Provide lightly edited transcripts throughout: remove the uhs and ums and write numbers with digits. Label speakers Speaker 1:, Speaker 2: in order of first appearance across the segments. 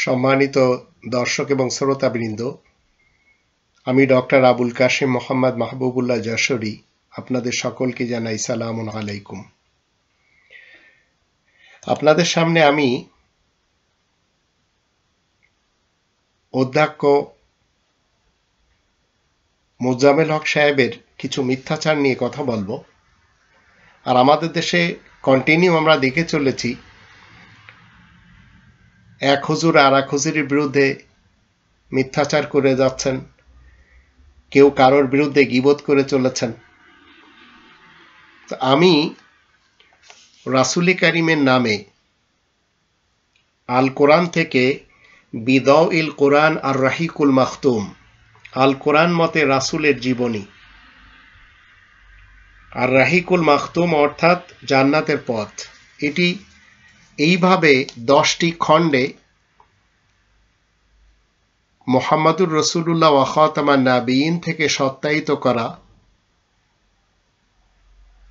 Speaker 1: সম্মানিত দর্শক এবং শ্রোতাবৃন্দ, আমি ডক্টর আবুল কাশেম মোহাম্মদ মাহবুবুল্লাহ যশোরী আপনাদের সকলকে জানাই সালামুন আলাইকুম। আপনাদের সামনে আমি অধ্যক্ষ মোজাম্মেল হক সাহেবের কিছু মিথ্যাচার নিয়ে কথা বলবো। আর আমাদের দেশে কন্টিনিউ আমরা দেখে চলেছি এক হুজুর আর এক হুজুরের বিরুদ্ধে মিথ্যাচার করে যাচ্ছেন, কেউ কারোর বিরুদ্ধে গীবত করে চলেছেন। আমি রাসূল কারীমের নামে আল কোরআন থেকে বিদাউল কোরআন আর রাহিকুল মাখতুম, আল কোরআন মতে রাসূলের জীবনী, আর রাহিকুল মাখতুম অর্থাৎ জান্নাতের পথ, এটি এইভাবে 10টি খণ্ডে মুহাম্মাদুর রাসূলুল্লাহ ওয়া খাতামান নাবিয়িন থেকে সত্যায়িত করা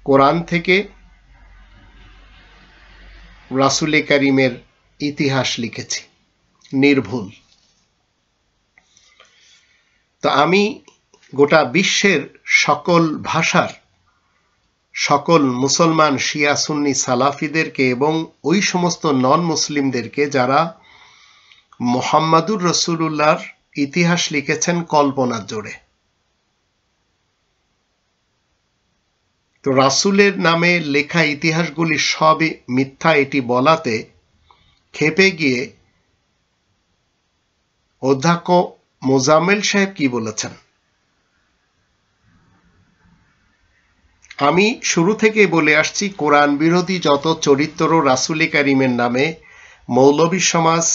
Speaker 1: কোরআন থেকে রাসূল কারীমের ইতিহাস লিখেছি, নির্ভুল। তো আমি গোটা বিশ্বের সকল ভাষার সকল মুসলমান শিয়া সুন্নি সালাফিদেরকে এবং ওই সমস্ত নন মুসলিমদেরকে যারা মুহাম্মাদুর রাসূলুল্লাহর ইতিহাস লিখেছেন কল্পনার জোরে, তো রাসূলের নামে লেখা ইতিহাসগুলি সবই মিথ্যা এটি বলাতে ক্ষেপে গিয়ে অধ্যক্ষ মোজাম্মেল সাহেব কি বলেছেন। আমি শুরু থেকে বলে আসছি, কোরআন বিরোধী যত চরিত্র রাসূল কারীমের নামে মৌলবী সমাজ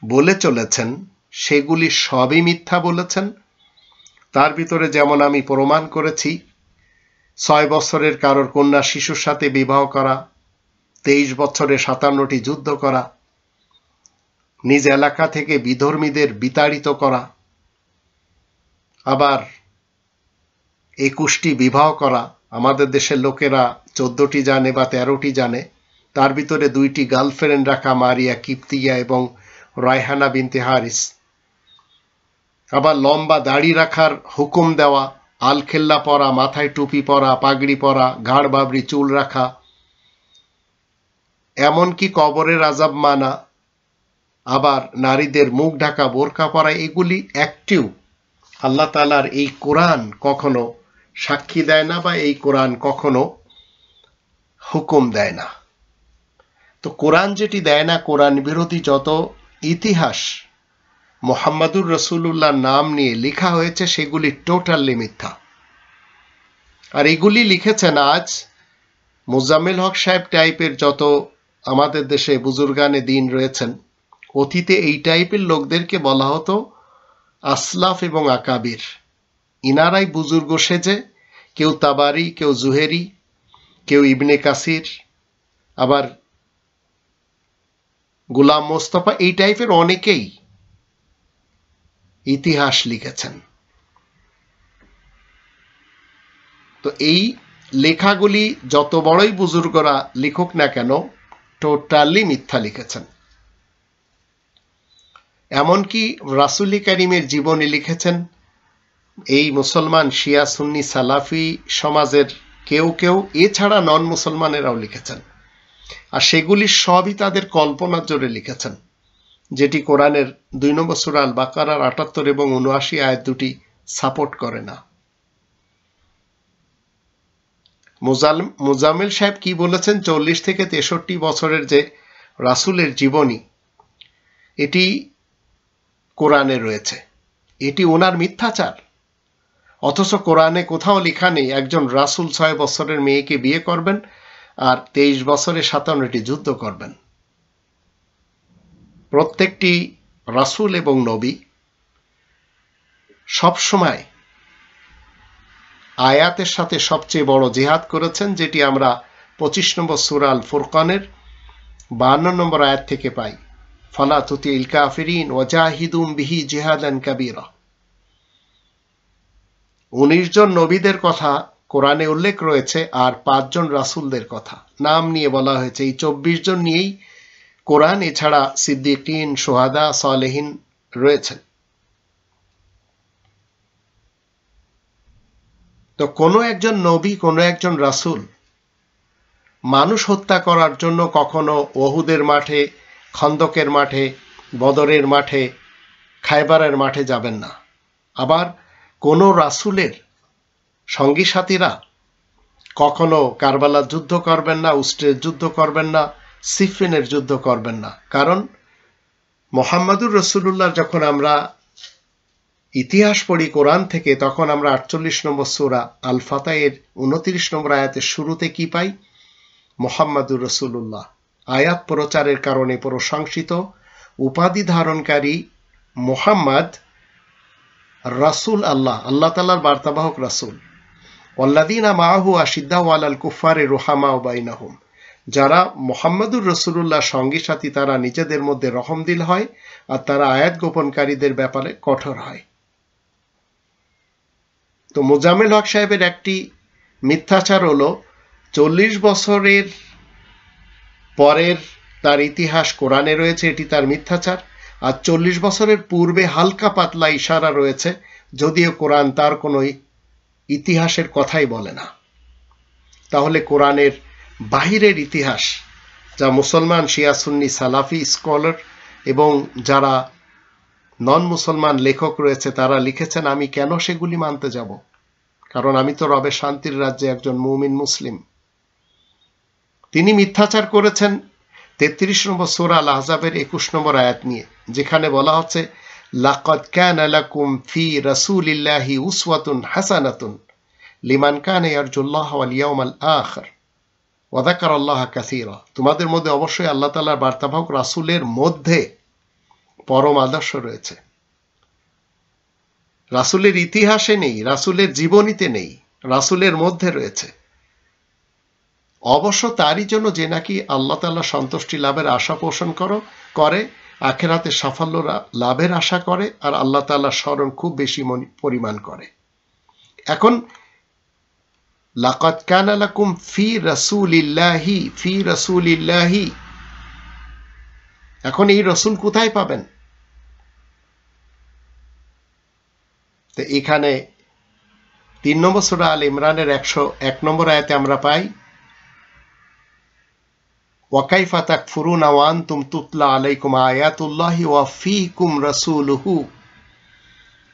Speaker 1: বলে চলেছেন সেগুলি সবই মিথ্যা বলেছেন। তার ভিতরে যেমন আমি প্রমাণ করেছি 6 বছরের কারোর কন্যা শিশুর সাথে বিবাহ করা, 23 বছরে 57টি যুদ্ধ করা, নিজ এলাকা থেকে বিধর্মীদের বিতাড়িত করা, আবার 21টি বিবাহ করা। আমাদের দেশের লোকেরা 14টি জানে বা 13টি জানে, তার ভিতরে 2টি গার্লফ্রেন্ড রাখা, মারিয়া কিপ্তিয়া এবং রায়হানা বিনতে হারিস। আবার লম্বা দাড়ি রাখার হুকুম দেওয়া, আলখেল্লা পরা, মাথায় টুপি পরা, পাগড়ি পরা, ঘাড় বাবরি চুল রাখা, এমনকি কবরের আযাব মানা, আবার নারীদের মুখ ঢাকা বোরকা পরা, এগুলি একটিও আল্লাহ তাআলার এই কোরআন কখনো সাক্ষী দেয় না বা এই কোরআন কখনো হুকুম দেয় না। তো কোরআন যেটি দেয় না, কোরআন বিরোধী যত ইতিহাস মুহাম্মাদুর রাসূলুল্লাহর নাম নিয়ে লেখা হয়েছে সেগুলি টোটালি মিথ্যা। আর এগুলি লিখেছেন আজ মোজাম্মেল হক সাহেব টাইপের যত আমাদের দেশে বুজুর্গানে দিন রয়েছেন। অতীতে এই টাইপের লোকদেরকে বলা হতো আসলাফ এবং আকাবির। ইনারাই বুজুর্গ সেজে, কেউ তাবারি, কেউ জুহেরি, কেউ ইবনে কাসির, আবার গোলাম মোস্তফা, এই টাইপের অনেকেই ইতিহাস লিখেছেন। তো এই লেখাগুলি যত বড়ই বুজুর্গরা লিখুক না কেন টোটালি মিথ্যা লিখেছেন। এমনকি রাসূল কারীমের জীবনী লিখেছেন এই মুসলমান শিয়া সুন্নি সালাফি সমাজের কেউ কেউ, এছাড়া নন মুসলমানেরাও লিখেছেন। আর সেগুলি সবই তাদের কল্পনার জোরে লিখেছেন, যেটি কোরআনের 2 নম্বর সূরা আল বাকারার 78 এবং 79 আয়াত দুটি সাপোর্ট করে না। মোজাম্মেল সাহেব কি বলেছেন, 40 থেকে 63 বছরের যে রাসূলের জীবনী, এটি কোরআনে রয়েছে, এটি ওনার মিথ্যাচার। অথচ কোরআনে কোথাও লেখা নেই একজন রাসূল 6 বছরের মেয়েকে বিয়ে করবেন আর 23 বছরে 57টি যুদ্ধ করবেন। প্রত্যেকটি রাসূল এবং নবী সবসময় আয়াতের সাথে সবচেয়ে বড় জিহাদ করেছেন, যেটি আমরা 25 নম্বর সূরা আল ফুরকানের 52 নম্বর আয়াত থেকে পাই। ফালা তুতিল কাফিরিন ওয়াজাহিদুম বিহি জিহাদান কাবীরা। 19 জন নবীদের কথা কোরআনে উল্লেখ রয়েছে আর 5 জন রাসূলদের কথা নাম নিয়ে বলা হয়েছে। এই 24 জন নিয়েই কোরআন এছাড়া সিদ্দিকিন, শুহাদা, সালেহিন রয়েছেন। তো কোনো একজন নবী, কোনো একজন রাসূল মানুষ হত্যা করার জন্য কখনো ওহুদের মাঠে, খন্দকের মাঠে, বদরের মাঠে, খায়বারের মাঠে যাবেন না। আবার কোনো রাসূলের সঙ্গী সাথীরা কখনো কারবালার যুদ্ধ করবেন না, উষ্ট্রের যুদ্ধ করবেন না, সিফিনের যুদ্ধ করবেন না। কারণ মুহাম্মদুর রাসূলুল্লাহ যখন আমরা ইতিহাস পড়ি কোরআন থেকে, তখন আমরা 48 নম্বর সূরা আল ফাতহের 29 নম্বর আয়াতের শুরুতে কি পাই? মুহাম্মদুর রাসূলুল্লাহ আয়াত প্রচারের কারণে প্রশংসিত, উপাধি ধারণকারী মুহাম্মদ রাসূল আল্লাহ, আল্লাহ তাআলার বার্তাবাহক রাসূল। ওয়াল্লাযীনা মাআহু আশিদ্দাউ আলাল কুফফারি রুহামাউ বাইনাহুম, যারা মুহাম্মদুর রাসূলুল্লাহ সঙ্গী সাথী তারা নিজেদের মধ্যে রহমদিল হয় আর তারা আয়াত গোপনকারীদের ব্যাপারে কঠোর হয়। তো মোজাম্মেল হক সাহেবের একটি মিথ্যাচার হলো 40 বছরের পরের তার ইতিহাস কোরআনে রয়েছে, এটি তার মিথ্যাচার। আর 40 বছরের পূর্বে হালকা পাতলা ইশারা রয়েছে, যদিও কোরআন তার কোনো ইতিহাসের কথাই বলে না। তাহলে কোরআনের বাহিরের ইতিহাস, যা মুসলমান শিয়া সুন্নি সালাফি স্কলার এবং যারা নন মুসলমান লেখক রয়েছে তারা লিখেছেন, আমি কেন সেগুলি মানতে যাব? কারণ আমি তো রবের শান্তির রাজ্যে একজন মুমিন মুসলিম। তিনি মিথ্যাচার করেছেন 33 নম্বর সূরা আল আহজাবের 21 নম্বর আয়াত নিয়ে, যেখানে বলা হচ্ছে লাকাদ কানা লাকুম ফি রাসূলিল্লাহি উসওয়াতুন হাসানাতুন লিমান কানা ইয়ারজুল্লাহ ওয়াল ইয়াউমাল আখির ওয়া যাকারাল্লাহা কাসীরা। তোমাদের মধ্যে অবশ্যই আল্লাহ তাআলার বার্তাবাহক রাসূলের মধ্যে পরম আদর্শ রয়েছে। রাসূলের ইতিহাসে নেই, রাসূলের জীবনীতে নেই, রাসূলের মধ্যে রয়েছে। অবশ্য তারই জন্য যে নাকি আল্লাহ তাআলা সন্তুষ্টি লাভের আশা পোষণ করে, আখিরাতে সাফল্য লাভের আশা করে, আর আল্লাহ তাআলার স্মরণ খুব বেশি পরিমাণ করে। এখন লাকাদ কানা লাকুম ফি রাসূলিল্লাহি, এখন এই রাসূল কোথায় পাবেন? তো এখানে 3 নম্বর সূরা আল ইমরানের 101 নম্বর আয়াতে আমরা পাই ওয়াকাইফা তাকফুরুনা ওয়া আনতুম তুতলা আলাইকুম আয়াতুল্লাহি ওয়া ফীকুম রাসূলুহু,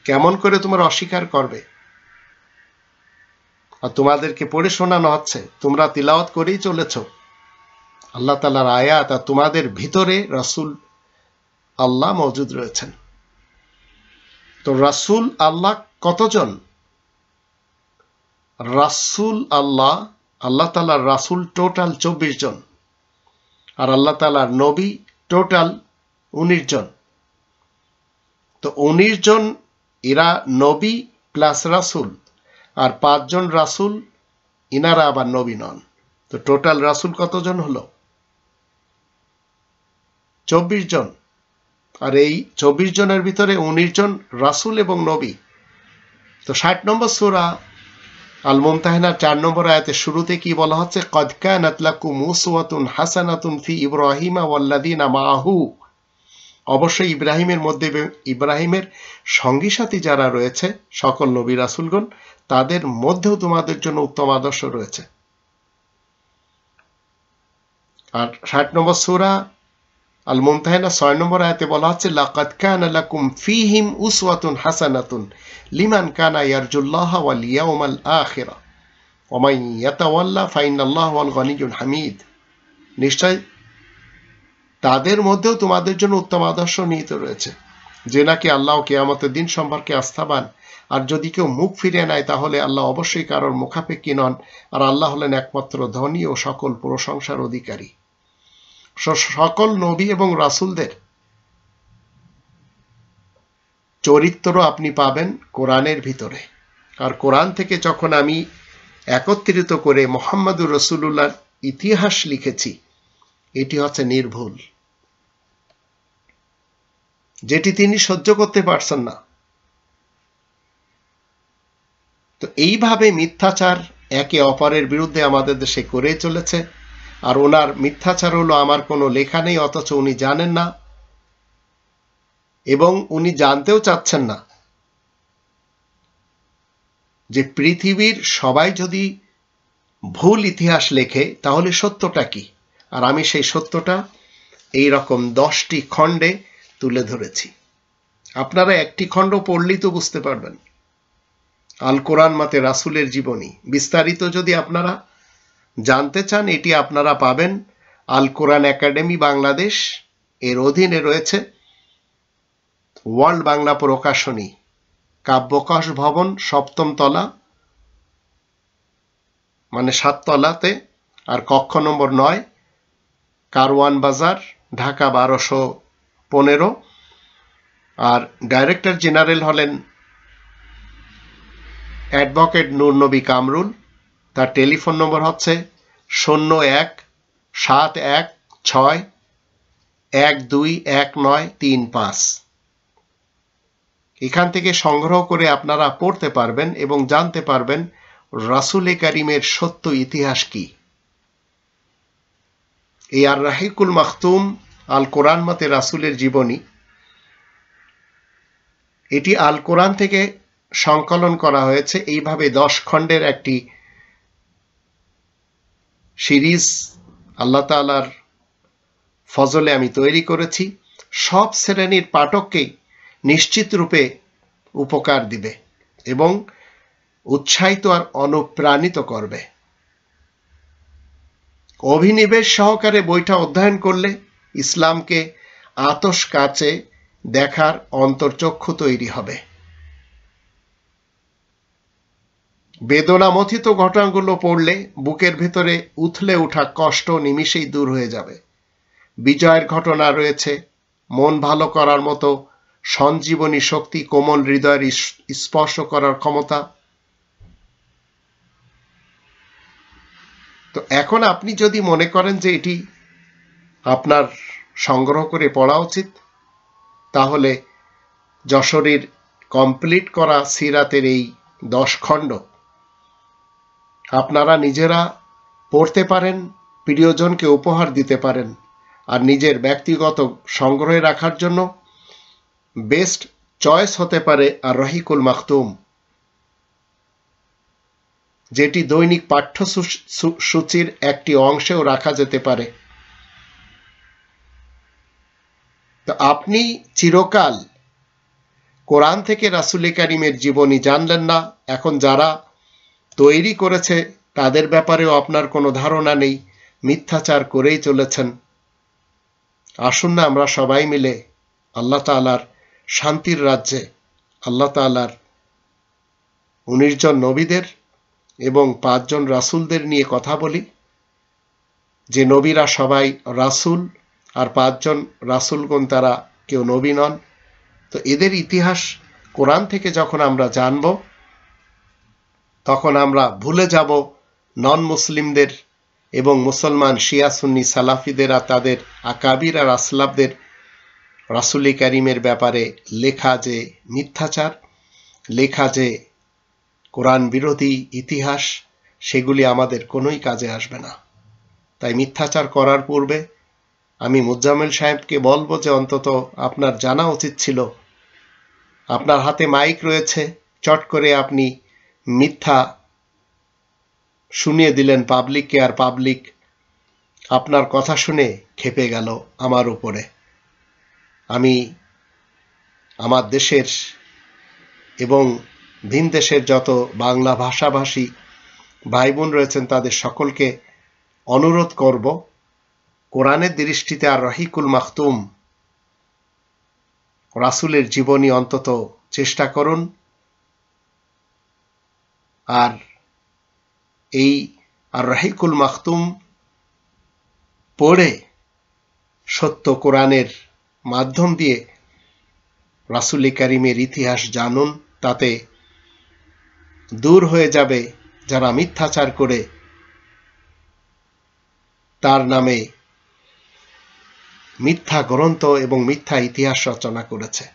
Speaker 1: কেমন করে তোমরা অস্বীকার করবে আর তোমাদেরকে পড়ে শোনানো হচ্ছে, তোমরা তিলাওয়াত করেই চলেছ আল্লাহ তাআলার আয়াত, আর তোমাদের ভিতরে রাসূল আল্লাহ মওজুদ রয়েছেন। তো রাসূল আল্লাহ কতজন? রাসূল আল্লাহ, আল্লাহ তাআলার রাসূল টোটাল 24 জন, আর আল্লাহ তাআলার নবী টোটাল 19 জন। তো 19 জন এরা নবী প্লাস রাসূল, আর 5 জন রাসূল ইনারা আবার নবী নন। তো টোটাল রাসূল কতজন হলো? 24 জন। আর এই 24 জনের ভিতরে 19 জন রাসূল এবং নবী। তো 60 নম্বর সূরা আল মুমতাহিনার 4 নম্বর আয়াতের শুরুতে কি বলা হচ্ছে? কদ কানাত লাকুম উসওয়াতুন হাসানাতুন ফি ইব্রাহিমা ওয়াল্লাযীনা মাআহু, অবশ্যই ইব্রাহিমের মধ্যে, ইব্রাহিমের সঙ্গী সাথী যারা রয়েছে সকল নবী রাসূলগণ, তাদের মধ্যেও তোমাদের জন্য উত্তম আদর্শ রয়েছে। আর 60 নম্বর সূরা আল মুমতাহিনা 6 নম্বর আয়াতে বলা হচ্ছে লাকাদ কানা লাকুম ফীহিম উসওয়াতুন হাসানাতুন লিমান কানা ইয়ারজুল্লাহ ওয়াল ইয়াউমাল আখির ওয়া মান ইয়াতাওয়াল্লা ফাইনাল্লাহু ওয়াল গনিয়্যুল হামিদ, নিশ্চয় তাদের মধ্যেও তোমাদের জন্য উত্তম আদর্শ নিহিত রয়েছে, যে নাকি আল্লাহ ও কিয়ামতের দিন সম্পর্কে আস্থাবান। আর যদি কেউ মুখ ফিরিয়ে নেয় তাহলে আল্লাহ অবশ্যই কারোর মুখাপেক্ষী নন, আর আল্লাহ হলেন একমাত্র ধনী ও সকল প্রশংসার অধিকারী। সকল নবী এবং রাসূলদের চরিত্র আপনি পাবেন কোরআনের ভিতরে। আর কোরআন থেকে যখন আমি একত্রিত করে মুহাম্মদুর রাসূলুল্লাহর ইতিহাস লিখেছি, এটি হচ্ছে নির্ভুল, যেটি তিনি সহ্য করতে পারছেন না। তো এইভাবে মিথ্যাচার একে অপরের বিরুদ্ধে আমাদের দেশে করে চলেছে। আর ওনার মিথ্যাচার হলো আমার কোনো লেখা নেই, অথচ উনি জানেন না এবং উনি জানতেও চাচ্ছেন না যে পৃথিবীর সবাই যদি ভুল ইতিহাস লেখে তাহলে সত্যটা কি। আর আমি সেই সত্যটা এই রকম 10টি খণ্ডে তুলে ধরেছি। আপনারা একটি খণ্ড পড়লেই তো বুঝতে পারবেন। আল কোরআন মতে রাসূলের জীবনী বিস্তারিত যদি আপনারা জানতে চান, এটি আপনারা পাবেন আল কোরআন একাডেমি বাংলাদেশ এর অধীনে রয়েছে ওয়ার্ল্ড বাংলা প্রকাশনী, কাব্যকশ ভবন, 7ম তলা, মানে 7 তলাতে, আর কক্ষ নম্বর 9, কারওয়ান বাজার, ঢাকা 1215। আর ডাইরেক্টর জেনারেল হলেন অ্যাডভোকেট নূর নবী কামরুল। তার টেলিফোন নম্বর হচ্ছে 01-716-121935। এখান থেকে সংগ্রহ করে আপনারা পড়তে পারবেন এবং জানতে পারবেন রাসূলে কারীমের সত্য ইতিহাস কি। এই আর রাহিকুল মাখতুম আল কোরআন মতে রাসূলের জীবনী, এটি আল কোরআন থেকে সংকলন করা হয়েছে। এইভাবে 10 খণ্ডের একটি সিরিজ আল্লাহ তাআলার ফজলে আমি তৈরি করেছি। সব শ্রেণীর পাঠককেই নিশ্চিত রূপে উপকার দিবে এবং উৎসাহিত আর অনুপ্রাণিত করবে। অভিনিবেশ সহকারে বইটা অধ্যয়ন করলে ইসলামকে আতশ কাচে দেখার অন্তর্চক্ষু তৈরি হবে। বেদনামথিত ঘটনাগুলো পড়লে বুকের ভেতরে উথলে ওঠা কষ্ট নিমিষেই দূর হয়ে যাবে। বিজয়ের ঘটনা রয়েছে, মন ভালো করার মতো সঞ্জীবনী শক্তি, কোমল হৃদয়ের স্পর্শ করার ক্ষমতা। তো এখন আপনি যদি মনে করেন যে এটি আপনার সংগ্রহ করে পড়া উচিত, তাহলে যশোরের কমপ্লিট করা সিরাতের এই 10 খণ্ড আপনারা নিজেরা পড়তে পারেন, প্রিয়জনকে উপহার দিতে পারেন। আর নিজের ব্যক্তিগত সংগ্রহে রাখার জন্য বেস্ট চয়েস হতে পারে আর রাহিকুল মাখতুম, যেটি দৈনিক পাঠ্যসূচির একটি অংশেও রাখা যেতে পারে। তো আপনি চিরকাল কোরআন থেকে রাসূলে কারীমের জীবনী জানলেন না, এখন যারা তৈরি করেছে তাদের ব্যাপারেও আপনার কোনো ধারণা নেই, মিথ্যাচার করেই চলেছেন। আসুন না আমরা সবাই মিলে আল্লাহ তাআলার শান্তির রাজ্যে, আল্লাহ তাআলার 19 জন নবীদের এবং 5 জন রাসূলদের নিয়ে কথা বলি, যে নবীরা সবাই রাসূল আর 5 জন রাসূলগণ তারা কেউ নবী নন। তো এদের ইতিহাস কোরআন থেকে যখন আমরা জানব, তখন আমরা ভুলে যাব নন মুসলিমদের এবং মুসলমান শিয়া সুন্নি সালাফিদের আর তাদের আকাবির আর আসলাফদের রাসূলে কারীমের ব্যাপারে লেখা যে মিথ্যাচার, লেখা যে কোরআন বিরোধী ইতিহাস, সেগুলি আমাদের কোনোই কাজে আসবে না। তাই মিথ্যাচার করার পূর্বে আমি মুজাম্মেল সাহেবকে বলবো যে অন্তত আপনার জানা উচিত ছিল, আপনার হাতে মাইক রয়েছে, চট করে আপনি মিথ্যা শুনিয়ে দিলেন পাবলিককে, আর পাবলিক আপনার কথা শুনে ক্ষেপে গেল আমার উপরে। আমি আমার দেশের এবং ভিন দেশের যত বাংলা ভাষাভাষী ভাই বোন রয়েছেন তাদের সকলকে অনুরোধ করব, কোরআনের দৃষ্টিতে আর রাহিকুল মাখতুম রাসূলের জীবনী অন্তত চেষ্টা করুন। আর এই আর রাহিকুল মাখতুম পড়ে সত্য কোরআনের মাধ্যম দিয়ে রাসূলে কারীমের ইতিহাস জানুন। তাতে দূর হয়ে যাবে যারা মিথ্যাচার করে তার নামে মিথ্যা গ্রন্থ এবং মিথ্যা ইতিহাস রচনা করেছে।